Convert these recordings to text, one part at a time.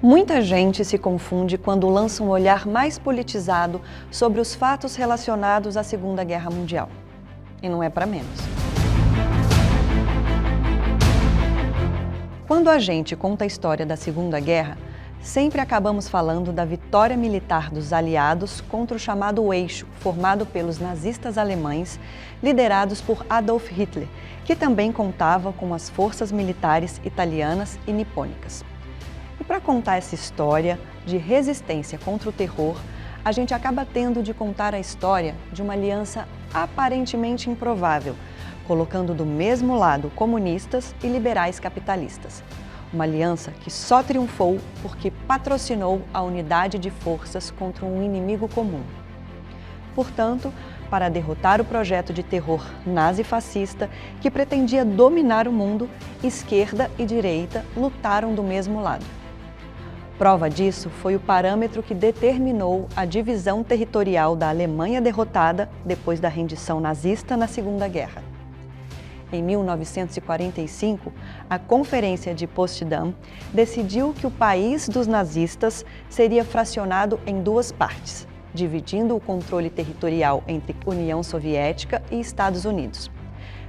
Muita gente se confunde quando lança um olhar mais politizado sobre os fatos relacionados à Segunda Guerra Mundial. E não é para menos. Quando a gente conta a história da Segunda Guerra, sempre acabamos falando da vitória militar dos aliados contra o chamado Eixo, formado pelos nazistas alemães, liderados por Adolf Hitler, que também contava com as forças militares italianas e nipônicas. E para contar essa história de resistência contra o terror, a gente acaba tendo de contar a história de uma aliança aparentemente improvável, colocando do mesmo lado comunistas e liberais capitalistas. Uma aliança que só triunfou porque patrocinou a unidade de forças contra um inimigo comum. Portanto, para derrotar o projeto de terror nazi-fascista que pretendia dominar o mundo, esquerda e direita lutaram do mesmo lado. Prova disso foi o parâmetro que determinou a divisão territorial da Alemanha derrotada depois da rendição nazista na Segunda Guerra. Em 1945, a Conferência de Potsdam decidiu que o país dos nazistas seria fracionado em duas partes, dividindo o controle territorial entre União Soviética e Estados Unidos.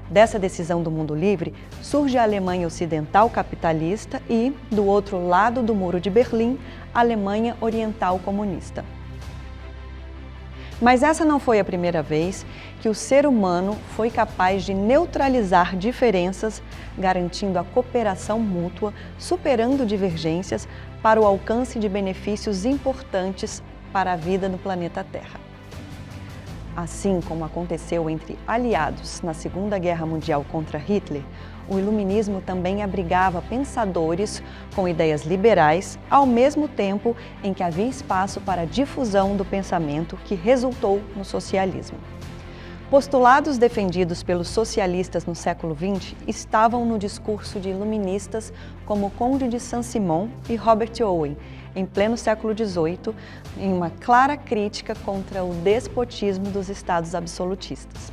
Dessa decisão do mundo livre, surge a Alemanha Ocidental capitalista e, do outro lado do Muro de Berlim, a Alemanha Oriental comunista. Mas essa não foi a primeira vez que o ser humano foi capaz de neutralizar diferenças, garantindo a cooperação mútua, superando divergências para o alcance de benefícios importantes para a vida no planeta Terra. Assim como aconteceu entre aliados na Segunda Guerra Mundial contra Hitler, o iluminismo também abrigava pensadores com ideias liberais, ao mesmo tempo em que havia espaço para a difusão do pensamento que resultou no socialismo. Postulados defendidos pelos socialistas no século XX estavam no discurso de iluministas como Conde de Saint-Simon e Robert Owen, em pleno século XVIII, em uma clara crítica contra o despotismo dos estados absolutistas.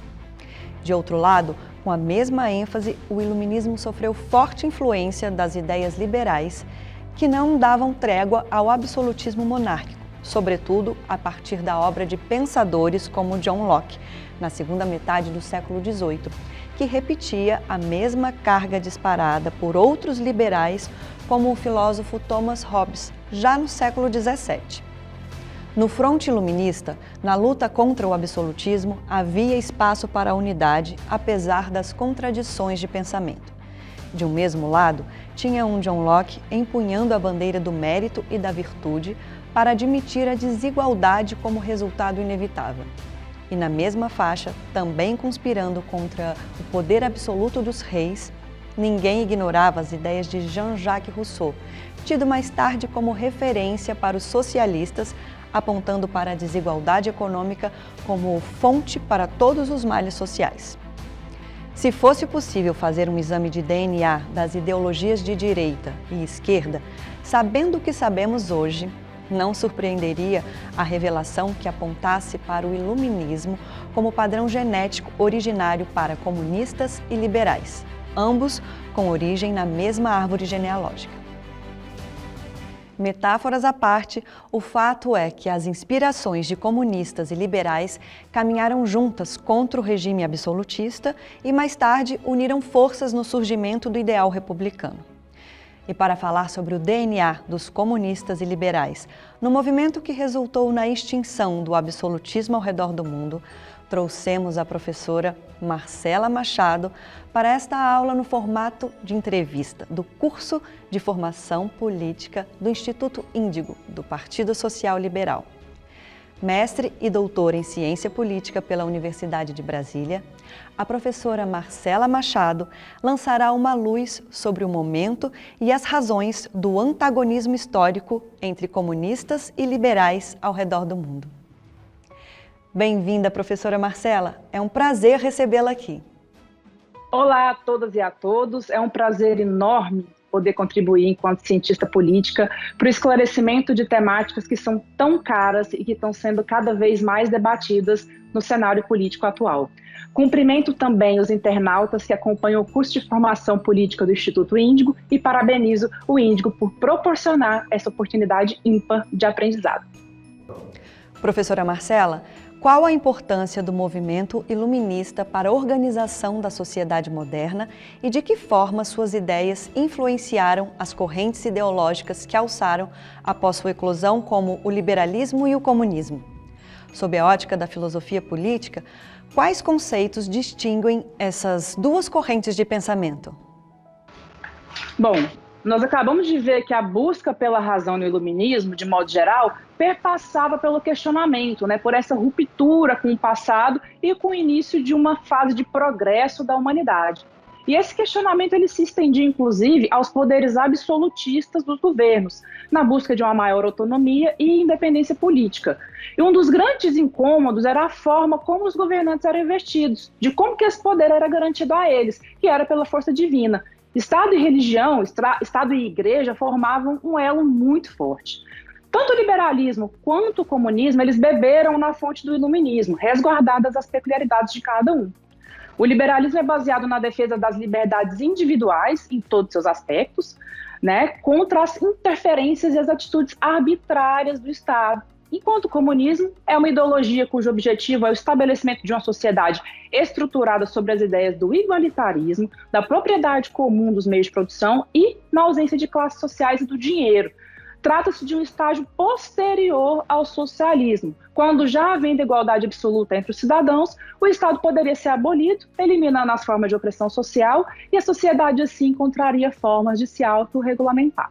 De outro lado, com a mesma ênfase, o iluminismo sofreu forte influência das ideias liberais que não davam trégua ao absolutismo monárquico, sobretudo a partir da obra de pensadores como John Locke, na segunda metade do século XVIII, que repetia a mesma carga disparada por outros liberais como o filósofo Thomas Hobbes, já no século XVII. No fronte iluminista, na luta contra o absolutismo, havia espaço para a unidade, apesar das contradições de pensamento. De um mesmo lado, tinha um John Locke empunhando a bandeira do mérito e da virtude para admitir a desigualdade como resultado inevitável. E na mesma faixa, também conspirando contra o poder absoluto dos reis, ninguém ignorava as ideias de Jean-Jacques Rousseau, tido mais tarde como referência para os socialistas, apontando para a desigualdade econômica como fonte para todos os males sociais. Se fosse possível fazer um exame de DNA das ideologias de direita e esquerda, sabendo o que sabemos hoje, não surpreenderia a revelação que apontasse para o iluminismo como padrão genético originário para comunistas e liberais, ambos com origem na mesma árvore genealógica. Metáforas à parte, o fato é que as inspirações de comunistas e liberais caminharam juntas contra o regime absolutista e, mais tarde, uniram forças no surgimento do ideal republicano. E para falar sobre o DNA dos comunistas e liberais, no movimento que resultou na extinção do absolutismo ao redor do mundo, trouxemos a professora Marcela Machado para esta aula no formato de entrevista do curso de formação política do Instituto Índigo, do Partido Social Liberal. Mestre e doutora em Ciência Política pela Universidade de Brasília, a professora Marcela Machado lançará uma luz sobre o momento e as razões do antagonismo histórico entre comunistas e liberais ao redor do mundo. Bem-vinda, professora Marcela. É um prazer recebê-la aqui. Olá a todas e a todos. É um prazer enorme poder contribuir enquanto cientista política para o esclarecimento de temáticas que são tão caras e que estão sendo cada vez mais debatidas no cenário político atual. Cumprimento também os internautas que acompanham o curso de formação política do Instituto Índigo e parabenizo o Índigo por proporcionar essa oportunidade ímpar de aprendizado. Professora Marcela, qual a importância do movimento iluminista para a organização da sociedade moderna e de que forma suas ideias influenciaram as correntes ideológicas que alçaram após sua eclosão, como o liberalismo e o comunismo? Sob a ótica da filosofia política, quais conceitos distinguem essas duas correntes de pensamento? Bom, nós acabamos de ver que a busca pela razão no iluminismo, de modo geral, perpassava pelo questionamento, por essa ruptura com o passado e com o início de uma fase de progresso da humanidade. E esse questionamento ele se estendia, inclusive, aos poderes absolutistas dos governos, na busca de uma maior autonomia e independência política. E um dos grandes incômodos era a forma como os governantes eram investidos, de como que esse poder era garantido a eles, que era pela força divina. Estado e religião, Estado e igreja formavam um elo muito forte. Tanto o liberalismo quanto o comunismo, eles beberam na fonte do iluminismo, resguardadas as peculiaridades de cada um. O liberalismo é baseado na defesa das liberdades individuais, em todos seus aspectos, contra as interferências e as atitudes arbitrárias do Estado. Enquanto o comunismo é uma ideologia cujo objetivo é o estabelecimento de uma sociedade estruturada sobre as ideias do igualitarismo, da propriedade comum dos meios de produção e na ausência de classes sociais e do dinheiro. Trata-se de um estágio posterior ao socialismo, quando, já havendo igualdade absoluta entre os cidadãos, o Estado poderia ser abolido, eliminando as formas de opressão social, e a sociedade assim encontraria formas de se autorregulamentar.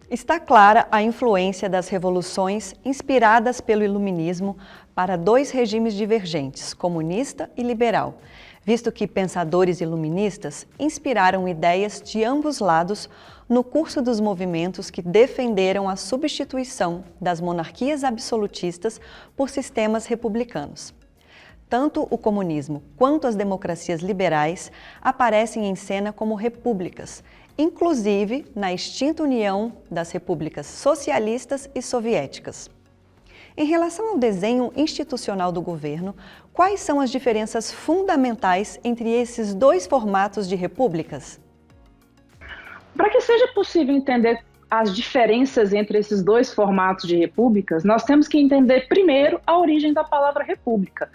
Está clara a influência das revoluções inspiradas pelo iluminismo para dois regimes divergentes, comunista e liberal, visto que pensadores iluministas inspiraram ideias de ambos lados no curso dos movimentos que defenderam a substituição das monarquias absolutistas por sistemas republicanos. Tanto o comunismo quanto as democracias liberais aparecem em cena como repúblicas, inclusive na extinta união das repúblicas socialistas e soviéticas. Em relação ao desenho institucional do governo, quais são as diferenças fundamentais entre esses dois formatos de repúblicas? Para que seja possível entender as diferenças entre esses dois formatos de repúblicas, nós temos que entender primeiro a origem da palavra república.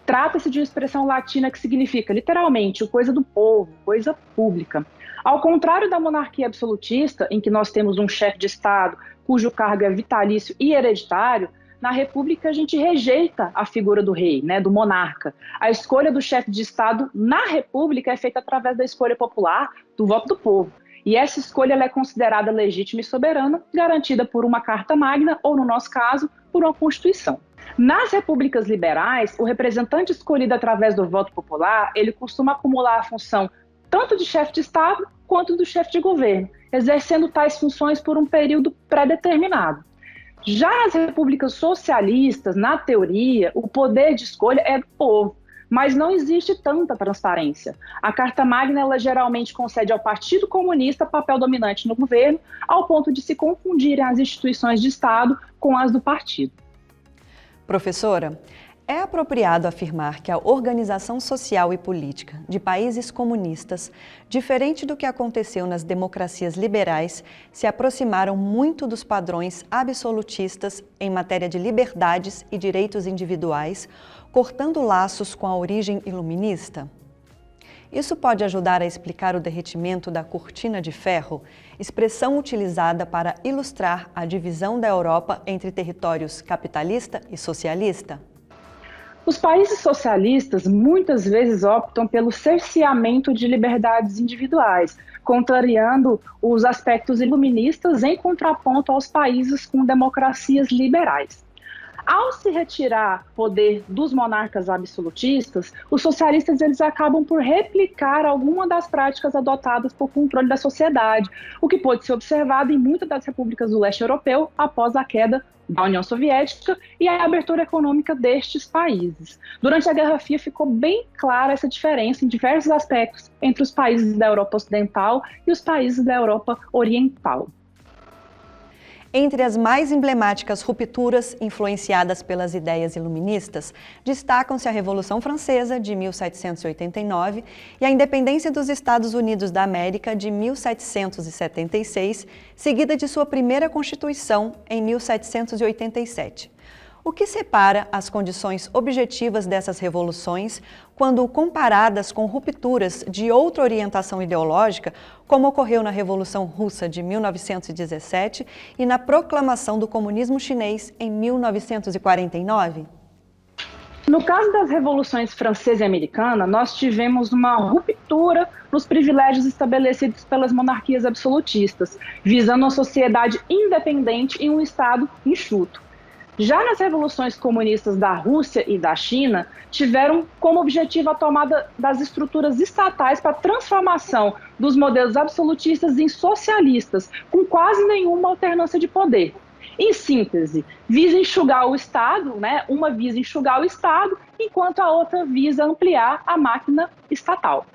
Trata-se de uma expressão latina que significa, literalmente, coisa do povo, coisa pública. Ao contrário da monarquia absolutista, em que nós temos um chefe de Estado cujo cargo é vitalício e hereditário, na república a gente rejeita a figura do rei, do monarca. A escolha do chefe de Estado na república é feita através da escolha popular, do voto do povo. E essa escolha ela é considerada legítima e soberana, garantida por uma Carta Magna ou, no nosso caso, por uma Constituição. Nas repúblicas liberais, o representante escolhido através do voto popular, ele costuma acumular a função tanto de chefe de Estado quanto do chefe de governo, exercendo tais funções por um período pré-determinado. Já nas repúblicas socialistas, na teoria, o poder de escolha é do povo, mas não existe tanta transparência. A Carta Magna ela geralmente concede ao Partido Comunista papel dominante no governo, ao ponto de se confundirem as instituições de Estado com as do partido. Professora, é apropriado afirmar que a organização social e política de países comunistas, diferente do que aconteceu nas democracias liberais, se aproximaram muito dos padrões absolutistas em matéria de liberdades e direitos individuais, cortando laços com a origem iluminista? Isso pode ajudar a explicar o derretimento da cortina de ferro, expressão utilizada para ilustrar a divisão da Europa entre territórios capitalista e socialista? Os países socialistas muitas vezes optam pelo cerceamento de liberdades individuais, contrariando os aspectos iluministas em contraponto aos países com democracias liberais. Ao se retirar poder dos monarcas absolutistas, os socialistas eles acabam por replicar alguma das práticas adotadas por controle da sociedade, o que pode ser observado em muitas das repúblicas do leste europeu após a queda da União Soviética e a abertura econômica destes países. Durante a Guerra Fria ficou bem clara essa diferença em diversos aspectos entre os países da Europa Ocidental e os países da Europa Oriental. Entre as mais emblemáticas rupturas influenciadas pelas ideias iluministas, destacam-se a Revolução Francesa, de 1789, e a Independência dos Estados Unidos da América, de 1776, seguida de sua primeira Constituição, em 1787. O que separa as condições objetivas dessas revoluções quando comparadas com rupturas de outra orientação ideológica, como ocorreu na Revolução Russa de 1917 e na proclamação do comunismo chinês em 1949? No caso das revoluções francesa e americana, nós tivemos uma ruptura nos privilégios estabelecidos pelas monarquias absolutistas, visando uma sociedade independente e um Estado enxuto. Já nas revoluções comunistas da Rússia e da China, tiveram como objetivo a tomada das estruturas estatais para a transformação dos modelos absolutistas em socialistas, com quase nenhuma alternância de poder. Em síntese, visa enxugar o Estado, uma visa enxugar o Estado, enquanto a outra visa ampliar a máquina estatal.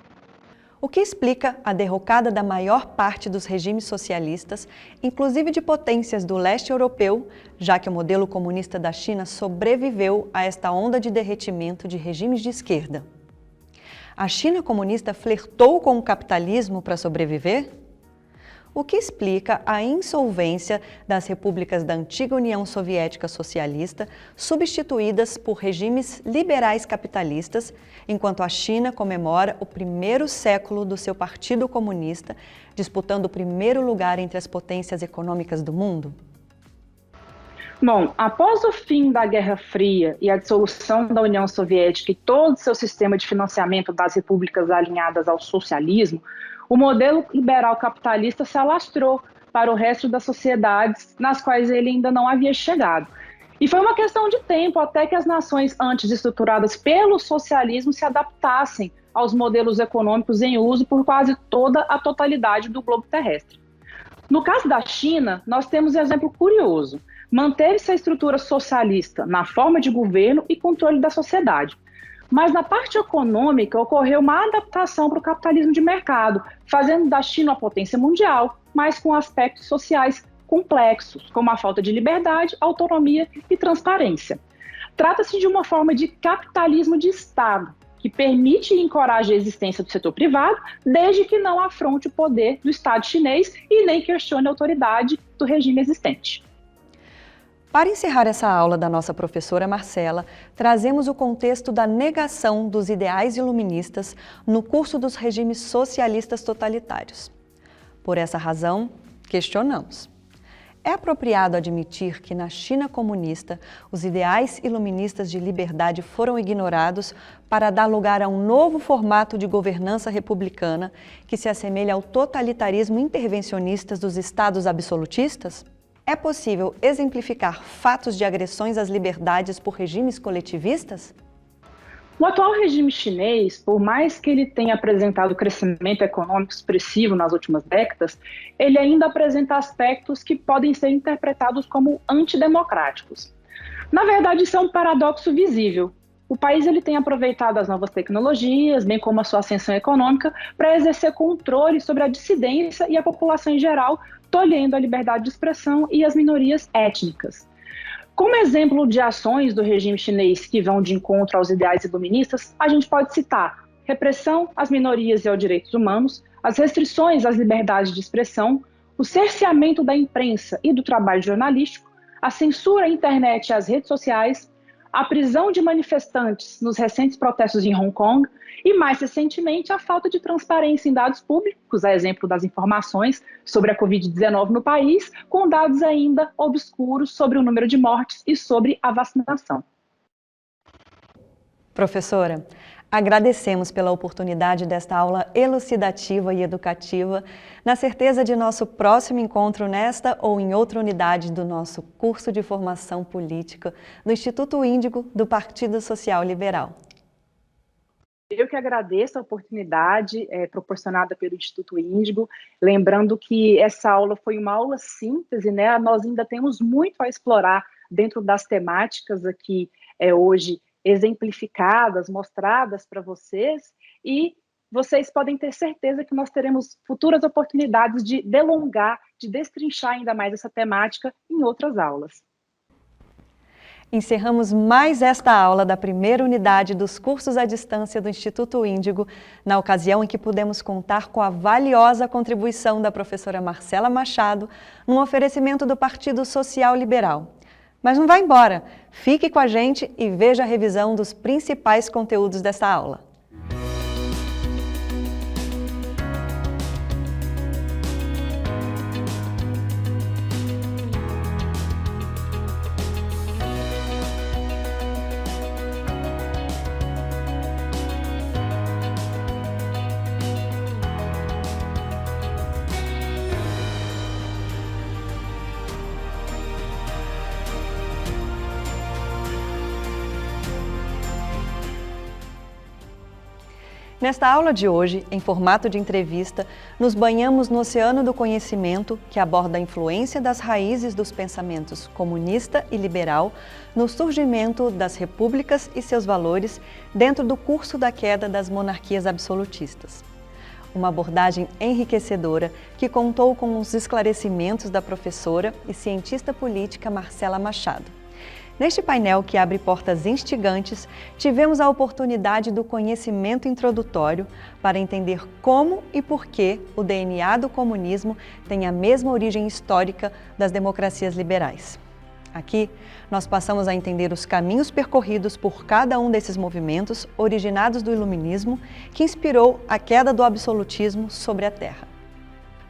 O que explica a derrocada da maior parte dos regimes socialistas, inclusive de potências do leste europeu, já que o modelo comunista da China sobreviveu a esta onda de derretimento de regimes de esquerda? A China comunista flertou com o capitalismo para sobreviver? O que explica a insolvência das repúblicas da antiga União Soviética Socialista, substituídas por regimes liberais capitalistas, enquanto a China comemora o primeiro século do seu Partido Comunista, disputando o primeiro lugar entre as potências econômicas do mundo? Bom, após o fim da Guerra Fria e a dissolução da União Soviética e todo o seu sistema de financiamento das repúblicas alinhadas ao socialismo, o modelo liberal capitalista se alastrou para o resto das sociedades nas quais ele ainda não havia chegado. E foi uma questão de tempo até que as nações antes estruturadas pelo socialismo se adaptassem aos modelos econômicos em uso por quase toda a totalidade do globo terrestre. No caso da China, nós temos um exemplo curioso. Manteve-se a estrutura socialista na forma de governo e controle da sociedade. Mas na parte econômica ocorreu uma adaptação para o capitalismo de mercado, fazendo da China uma potência mundial, mas com aspectos sociais complexos, como a falta de liberdade, autonomia e transparência. Trata-se de uma forma de capitalismo de Estado, que permite e encoraja a existência do setor privado, desde que não afronte o poder do Estado chinês e nem questione a autoridade do regime existente. Para encerrar essa aula da nossa professora Marcela, trazemos o contexto da negação dos ideais iluministas no curso dos regimes socialistas totalitários. Por essa razão, questionamos. É apropriado admitir que na China comunista, os ideais iluministas de liberdade foram ignorados para dar lugar a um novo formato de governança republicana que se assemelha ao totalitarismo intervencionista dos estados absolutistas? É possível exemplificar fatos de agressões às liberdades por regimes coletivistas? O atual regime chinês, por mais que ele tenha apresentado crescimento econômico expressivo nas últimas décadas, ele ainda apresenta aspectos que podem ser interpretados como antidemocráticos. Na verdade, isso é um paradoxo visível. O país ele tem aproveitado as novas tecnologias, bem como a sua ascensão econômica, para exercer controle sobre a dissidência e a população em geral, tolhendo a liberdade de expressão e as minorias étnicas. Como exemplo de ações do regime chinês que vão de encontro aos ideais iluministas, a gente pode citar repressão às minorias e aos direitos humanos, as restrições às liberdades de expressão, o cerceamento da imprensa e do trabalho jornalístico, a censura à internet e às redes sociais, a prisão de manifestantes nos recentes protestos em Hong Kong e, mais recentemente, a falta de transparência em dados públicos, a exemplo das informações sobre a Covid-19 no país, com dados ainda obscuros sobre o número de mortes e sobre a vacinação. Professora, Agradecemos pela oportunidade desta aula elucidativa e educativa, na certeza de nosso próximo encontro nesta ou em outra unidade do nosso curso de formação política do Instituto Índigo do Partido Social Liberal. Eu que agradeço a oportunidade proporcionada pelo Instituto Índigo, lembrando que essa aula foi uma aula síntese, né? Nós ainda temos muito a explorar dentro das temáticas aqui hoje exemplificadas, mostradas para vocês, e vocês podem ter certeza que nós teremos futuras oportunidades de delongar, de destrinchar ainda mais essa temática em outras aulas. Encerramos mais esta aula da primeira unidade dos cursos à distância do Instituto Índigo, na ocasião em que pudemos contar com a valiosa contribuição da professora Marcela Machado, num oferecimento do Partido Social Liberal. Mas não vá embora, fique com a gente e veja a revisão dos principais conteúdos desta aula. Nesta aula de hoje, em formato de entrevista, nos banhamos no oceano do conhecimento que aborda a influência das raízes dos pensamentos comunista e liberal no surgimento das repúblicas e seus valores dentro do curso da queda das monarquias absolutistas. Uma abordagem enriquecedora que contou com os esclarecimentos da professora e cientista política Marcela Machado. Neste painel que abre portas instigantes, tivemos a oportunidade do conhecimento introdutório para entender como e por que o DNA do comunismo tem a mesma origem histórica das democracias liberais. Aqui, nós passamos a entender os caminhos percorridos por cada um desses movimentos originados do iluminismo que inspirou a queda do absolutismo sobre a Terra.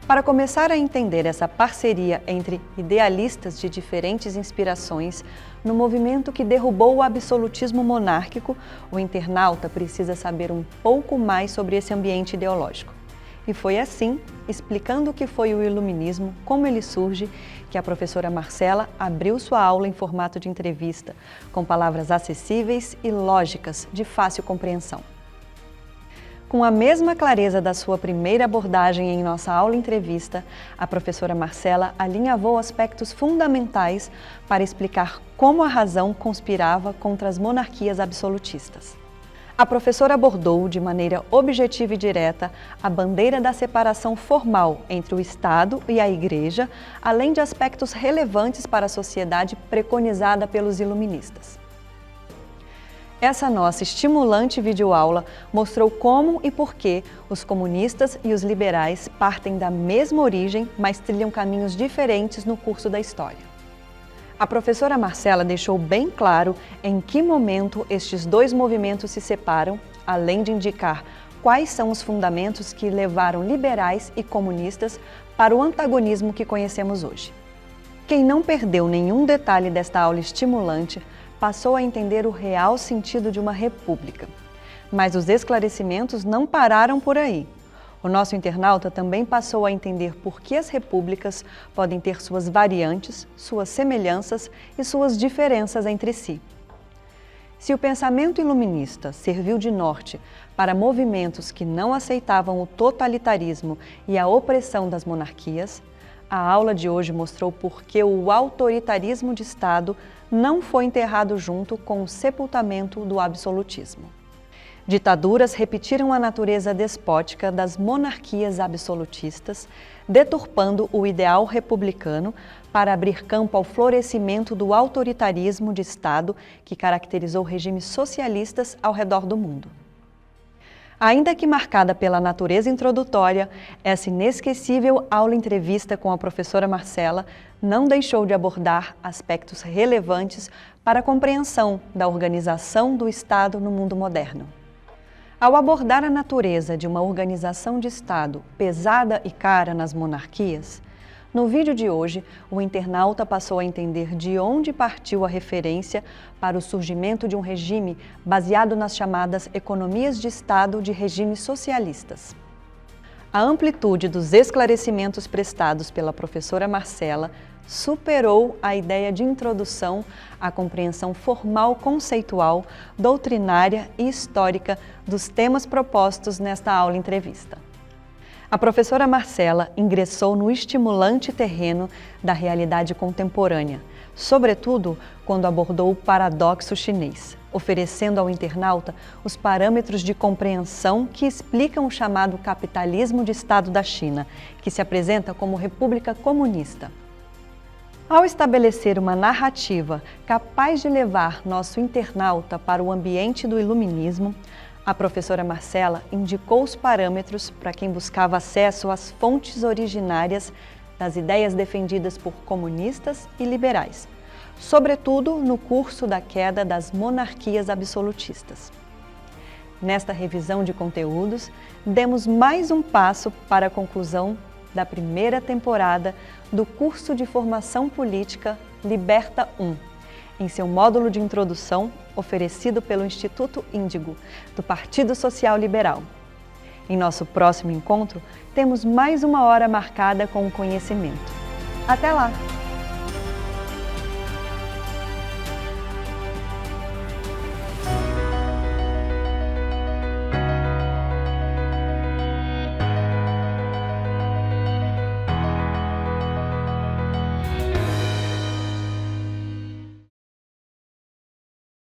Para começar a entender essa parceria entre idealistas de diferentes inspirações no movimento que derrubou o absolutismo monárquico, o internauta precisa saber um pouco mais sobre esse ambiente ideológico. E foi assim, explicando o que foi o iluminismo, como ele surge, que a professora Marcela abriu sua aula em formato de entrevista, com palavras acessíveis e lógicas, de fácil compreensão. Com a mesma clareza da sua primeira abordagem em nossa aula-entrevista, a professora Marcela alinhavou aspectos fundamentais para explicar como a razão conspirava contra as monarquias absolutistas. A professora abordou, de maneira objetiva e direta, a bandeira da separação formal entre o Estado e a Igreja, além de aspectos relevantes para a sociedade preconizada pelos iluministas. Essa nossa estimulante videoaula mostrou como e por que os comunistas e os liberais partem da mesma origem, mas trilham caminhos diferentes no curso da história. A professora Marcela deixou bem claro em que momento estes dois movimentos se separam, além de indicar quais são os fundamentos que levaram liberais e comunistas para o antagonismo que conhecemos hoje. Quem não perdeu nenhum detalhe desta aula estimulante passou a entender o real sentido de uma república. Mas os esclarecimentos não pararam por aí. O nosso internauta também passou a entender por que as repúblicas podem ter suas variantes, suas semelhanças e suas diferenças entre si. Se o pensamento iluminista serviu de norte para movimentos que não aceitavam o totalitarismo e a opressão das monarquias, a aula de hoje mostrou por que o autoritarismo de Estado não foi enterrado junto com o sepultamento do absolutismo. Ditaduras repetiram a natureza despótica das monarquias absolutistas, deturpando o ideal republicano para abrir campo ao florescimento do autoritarismo de Estado que caracterizou regimes socialistas ao redor do mundo. Ainda que marcada pela natureza introdutória, essa inesquecível aula-entrevista com a professora Marcela não deixou de abordar aspectos relevantes para a compreensão da organização do Estado no mundo moderno. Ao abordar a natureza de uma organização de Estado pesada e cara nas monarquias, No vídeo de hoje, o internauta passou a entender de onde partiu a referência para o surgimento de um regime baseado nas chamadas economias de Estado de regimes socialistas. A amplitude dos esclarecimentos prestados pela professora Marcela superou a ideia de introdução à compreensão formal conceitual, doutrinária e histórica dos temas propostos nesta aula-entrevista. A professora Marcela ingressou no estimulante terreno da realidade contemporânea, sobretudo quando abordou o paradoxo chinês, oferecendo ao internauta os parâmetros de compreensão que explicam o chamado capitalismo de Estado da China, que se apresenta como república comunista. Ao estabelecer uma narrativa capaz de levar nosso internauta para o ambiente do iluminismo, a professora Marcela indicou os parâmetros para quem buscava acesso às fontes originárias das ideias defendidas por comunistas e liberais, sobretudo no curso da queda das monarquias absolutistas. Nesta revisão de conteúdos, demos mais um passo para a conclusão da primeira temporada do curso de formação política Liberta 1, em seu módulo de introdução oferecido pelo Instituto Índigo, do Partido Social Liberal. Em nosso próximo encontro, temos mais uma hora marcada com o conhecimento. Até lá!